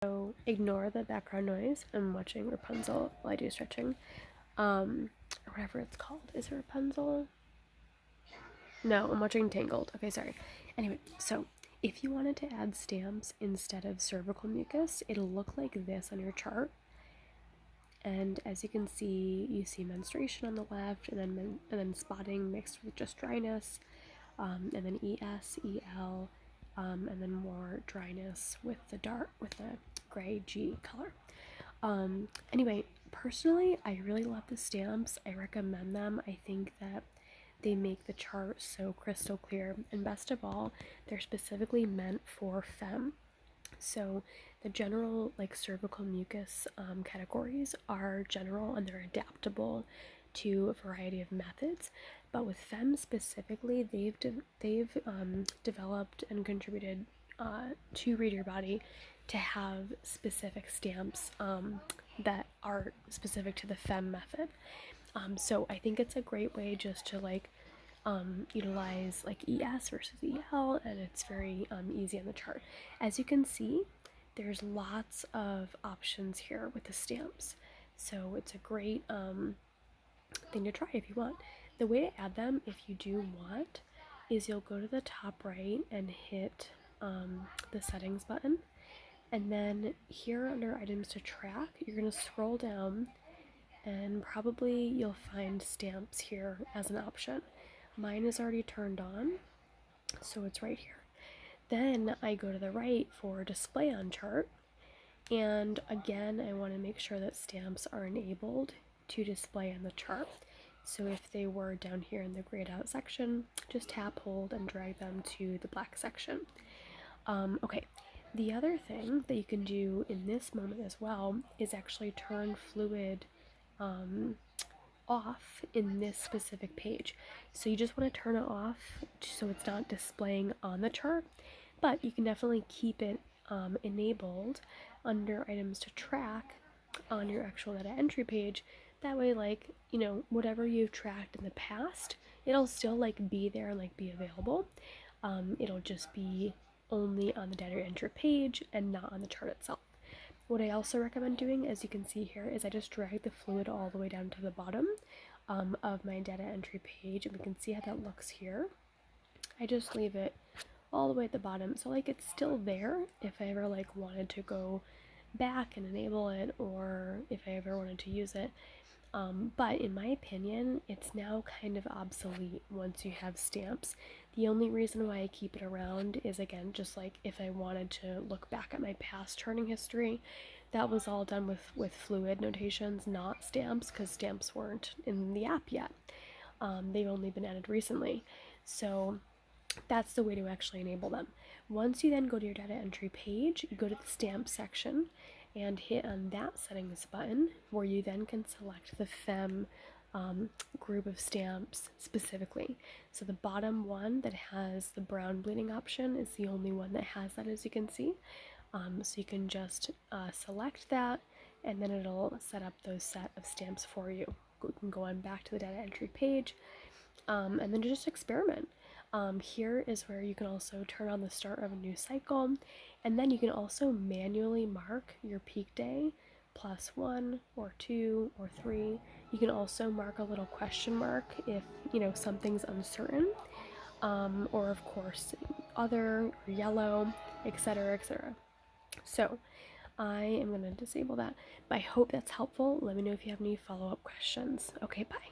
So ignore the background noise. I'm watching Rapunzel while I do stretching. Or whatever it's called. Is it Rapunzel? No, I'm watching Tangled. Okay, sorry. Anyway, so if you wanted to add stamps instead of cervical mucus, it'll look like this on your chart. And as you can see, you see menstruation on the left, and then spotting mixed with just dryness, and then ES, EL, and then more dryness with the gray G color. Anyway, personally, I really love the stamps. I recommend them. I think that they make the chart so crystal clear, and best of all, they're specifically meant for FEMM. So the general cervical mucus categories are general and they're adaptable to a variety of methods, but with FEMM specifically, they've developed and contributed to Read Your Body to have specific stamps that are specific to the FEMM method. So I think it's a great way just to utilize ES versus EL, and it's very easy on the chart. As you can see, there's lots of options here with the stamps, so it's a great thing to try if you want. The way to add them, if you do want, is you'll go to the top right and hit the settings button, and then here under items to track, you're going to scroll down and probably you'll find stamps here as an option. Mine is already turned on, so it's right here. Then I go to the right for display on chart, and again I want to make sure that stamps are enabled to display on the chart. So if they were down here in the grayed out section, just tap, hold, and drag them to the black section. Okay, the other thing that you can do in this moment as well is actually turn fluid off in this specific page. So you just want to turn it off so it's not displaying on the chart, but you can definitely keep it enabled under items to track on your actual data entry page. That way, whatever you've tracked in the past, it'll still be there and be available. It'll just be only on the data entry page and not on the chart itself. What I also recommend doing, as you can see here, is I just drag the fluid all the way down to the bottom of my data entry page, and we can see how that looks here. I just leave it all the way at the bottom, so it's still there if I ever wanted to go back and enable it, or if I ever wanted to use it. But in my opinion, it's now kind of obsolete once you have stamps. The only reason why I keep it around is, again, just if I wanted to look back at my past charting history. That was all done with fluid notations, not stamps, because stamps weren't in the app yet. They've only been added recently. So that's the way to actually enable them. Once you then go to your data entry page, you go to the stamp section and hit on that settings button, where you then can select the FEMM group of stamps specifically. So the bottom one that has the brown bleeding option is the only one that has that, as you can see. So you can just select that, and then it'll set up those set of stamps for you. You can go on back to the data entry page, and then just experiment. Here is where you can also turn on the start of a new cycle, and then you can also manually mark your peak day +1 or 2 or 3. You can also mark a little question mark if something's uncertain, or of course other or yellow, etc., etc. So I am going to disable that, but I hope that's helpful. Let me know if you have any follow-up questions. Okay, bye.